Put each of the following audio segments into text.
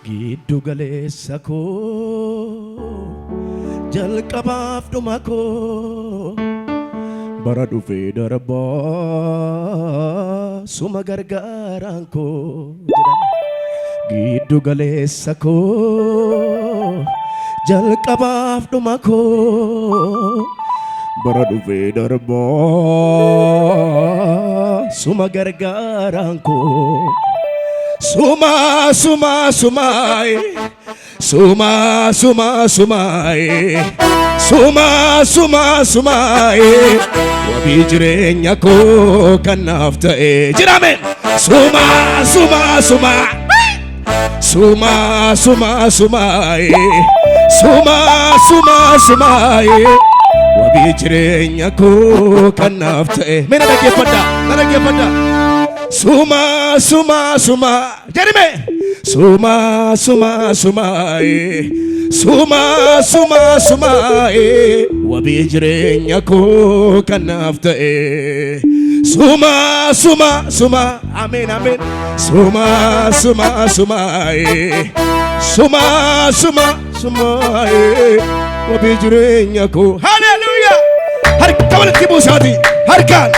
Giddu galeessa koo jalqabaaf dhuma koo bara dhufee darbaa suma gargaaraan koo jedhama. Giddu galeessa koo jalqabaaf dhuma koo bara dhufee darbaa suma gargaaraan koo. Suma suma sumai suma suma sumai suma suma sumai wabii jireenya koo kanaaf ta'e jedhame. Suma suma suma suma suma sumai suma suma sumai wabii jireenya koo kanaaf ta'e. Mee na dhaggeeffadha. Suma suma suma jedhame. Suma suma suma suma suma suma wabii jireenya koo kanaaf ta'e. Suma suma suma amen amen. Suma suma suma suma suma suma wabii jireenya koo. Hallelujah. Harka walitti buusaati harkaan.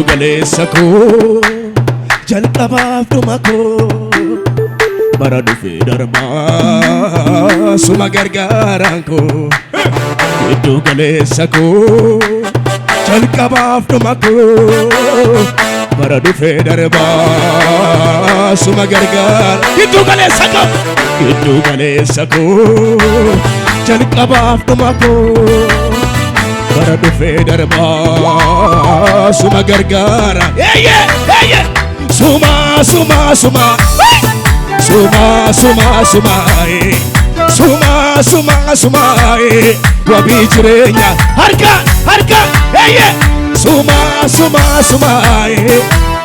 Galeessa koo jalqabaaf dhuma koo bara dhufee darbaa suma gargaaraan koo. Giddu galeessa koo jalqabaaf dhuma koo bara dhufee darbaa suma gargaaraan. Giddu galeessa koo jalqabaaf dhuma koo bara dhufee darbaa suma gargaara. Suma suma suma suma suma suma suma suma suma wabii jireenya harkaan. Suma suma suma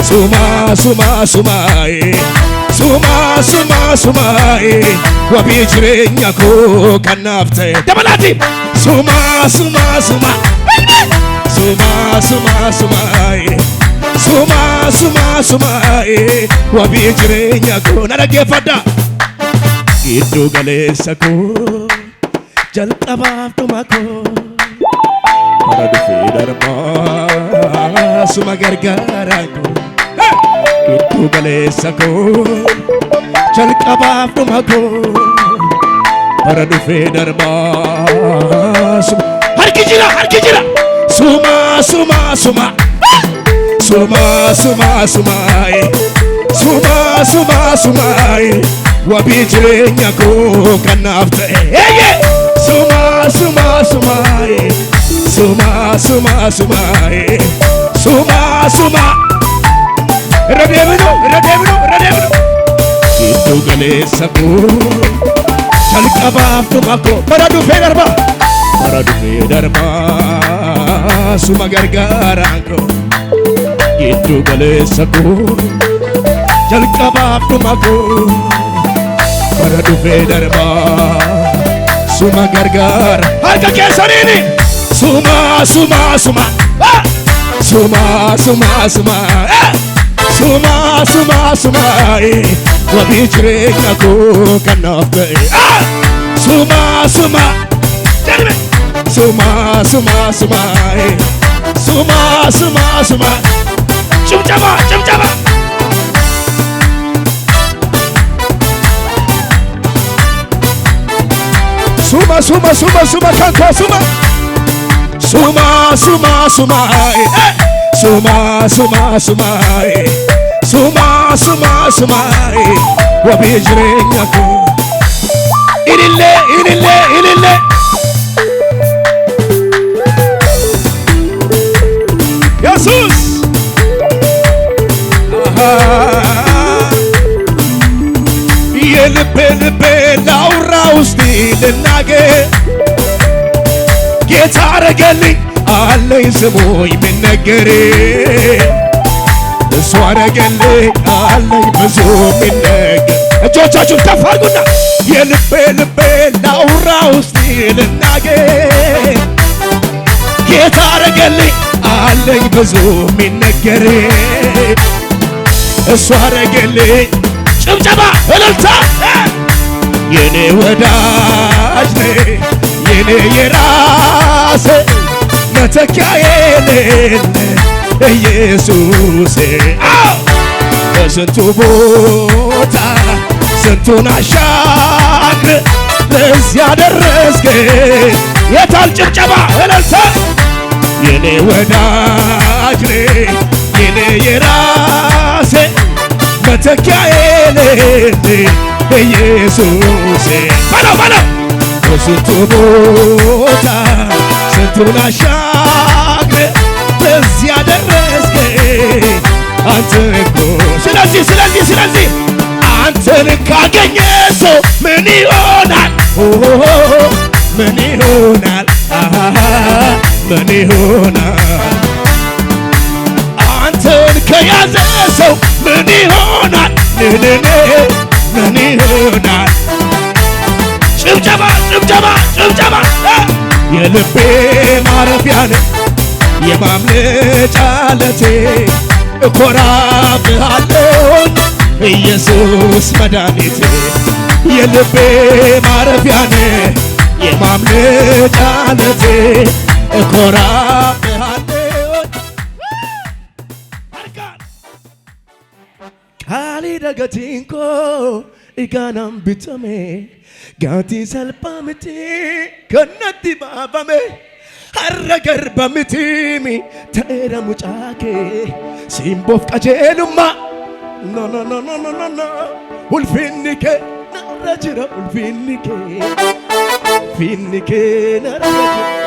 suma suma suma suma suma suma wabii jireenya koo kanaaf ta'e. Dabalaati. Suma suma suma suma suma suma suma suma suma wabii jireenya koo. Na dhaggeeffadha. Giddu galeessa koo jalqabaaf dhuma koo bara dhufee darbaa suma gargaaraan koo. Giddu galeessa koo jalqabaaf dhuma koo bara dhufee darbaa suma. Harki jira. Suma suma suma suma suma suma suma suma suma wabii jireenya koo kanaaf ta'e. Suma suma suma suma suma suma suma suma irra deeminu. Giddu galeessa koo jalqabaaf dhuma koo bara dhufee darbaa suma gargaaraan koo. Giddu galeessa koo jalqabaaf dhuma koo bara dhufee darbaa suma gargaara. Harka keessaniini. Suma suma suma suma suma suma suma suma suma wabii jireenya koo kanaaf ta'e. Suma suma suma suma suma suma suma suma cimcama. Suma suma suma suma kanko suma suma suma suma suma suma suma suma suma suma wabii jireenya koo. Ilille ልናገር ጌታ አረገልኝ አለኝ ስሙ የሚነገር እሱ አረገልኝ አለኝ ብዙ የሚነገር እጆቻችሁን ከፍ አድርጉና የልቤ ላውራ ውስጥ ልናገር ጌታ አረገልኝ አለኝ ብዙ የሚነገር እሱ አረገልኝ ጭብጨባ እልልታ የኔ ወዳጅ ነህ የኔ የራሴ መተኪያ የሌለ ኢየሱሴ በስንቱ ቦታ ስንቱን አሻግር ለዚያ ደረስከኝ የታል ጭብጨባ እልልታ የኔ ወዳጅ ነህ የኔ የራሴ መተኪያ የሌለ ኢየሱሴ በለው በስንቱ ቦታ ስንቱን አሻግረ ለዚያ ደረስከኝ አንተ እኮ ስለዚህ አንተን ካገኘ ሰው ምን ይሆናል ምን ይሆናል ምን ይሆናል አንተን ከያዘ ሰው ምን ይሆናል ምን ይሆናል ጭብጨባ የልቤ ማረፊያ ነህ የማምለጫ ዓለቴ እኮራብሃለሁ ኢየሱስ መድኃኒቴ የልቤ ማረፊያ ነህ የማምለጫ ዓለቴ እኮራብሃለሁ ቃሊ ደገቲንኮ ኢጋናም ቢተሜ Gaati salphaa miti kannatti baafame har'a garba miti ta'eera mucaa kee simboof qajeelummaa no ulfinni kee narra jira ulfinni kee narra jira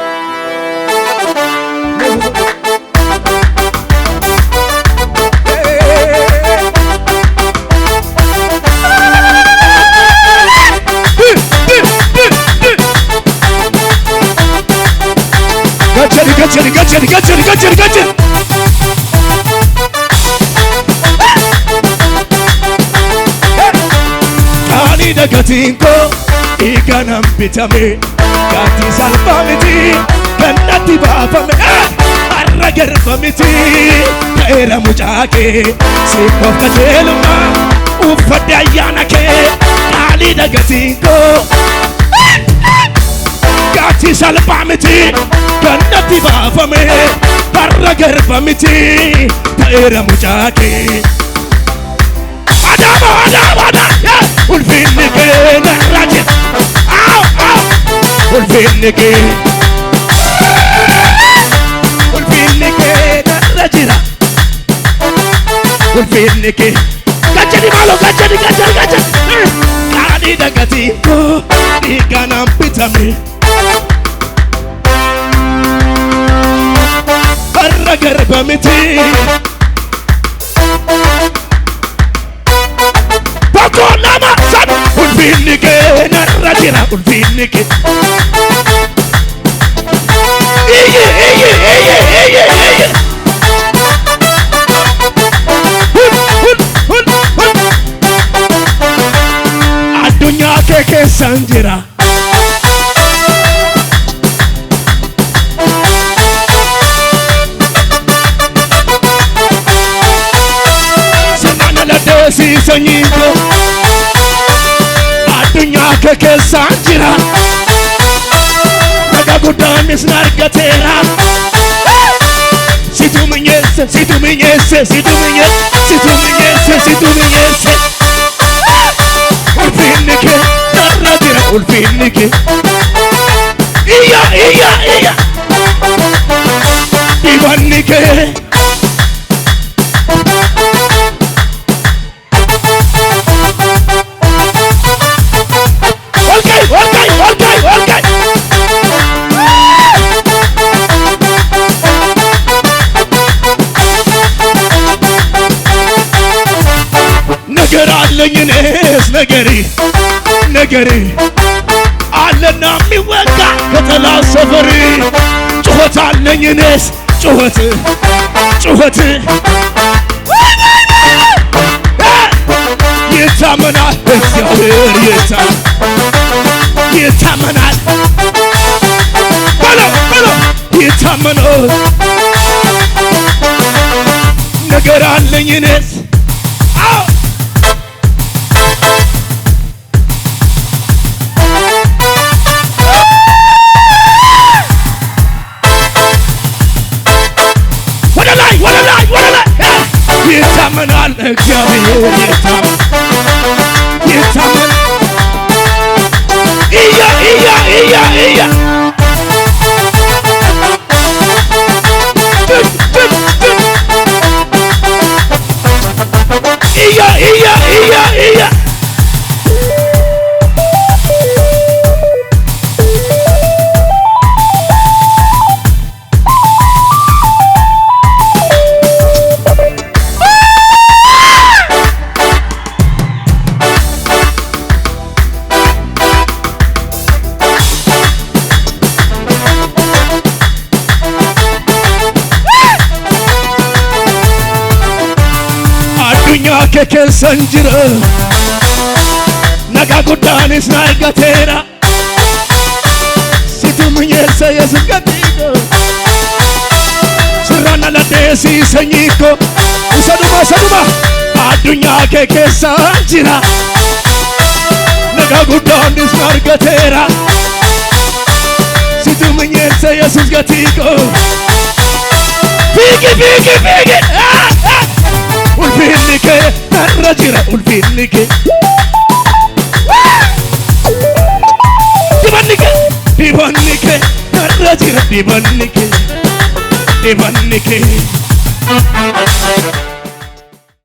Gaccheri Kaani dagatinko iganam bitame Gaati salphaa miti kannatti baafame har'a garba miti ta'eera mucaa kee simboof qajeelummaa uffadhe ayyaana kee kaani dagatinko Gaati salphaa miti kannatti baafame har'a garba miti ta'eera mucaa kee Adama ulfinni kee narra jira ulfinni kee narra jira ulfinni kee gachani malo gachani kaani dagatinko dhiiganaan bitame har'a garba miti tokko lama sadi ulfinni kee narra jira ulfinni kee addunyaa kee keessan jira Sanyinko addunyaa kee keessan jira naga guddaanis nargateera situ minyesse ulfinni kee narra jira ulfinni kee iya dibanni kee ነገር አለኝ እኔስ ነገሬ አለና የሚወጋ ከጠላት ሰፈር ጩኸት አለኝ እኔስ ጩኸት ጩኸት ይታመናል እግዚአብሔር ይታመናል በለው ይታመናል ነገር አለኝ እኔስ ይታመናል እግዚአብሔር ይታመናል እያ che sanjira naga gudanis naigatera si tu munyesa yesugatigo surana la desi senyiko saduma adunya che sanjira naga gudanis naigatera si tu munyesa yesugatigo pigi ulfinike narrajira ulfinike dibanike narrajira dibanike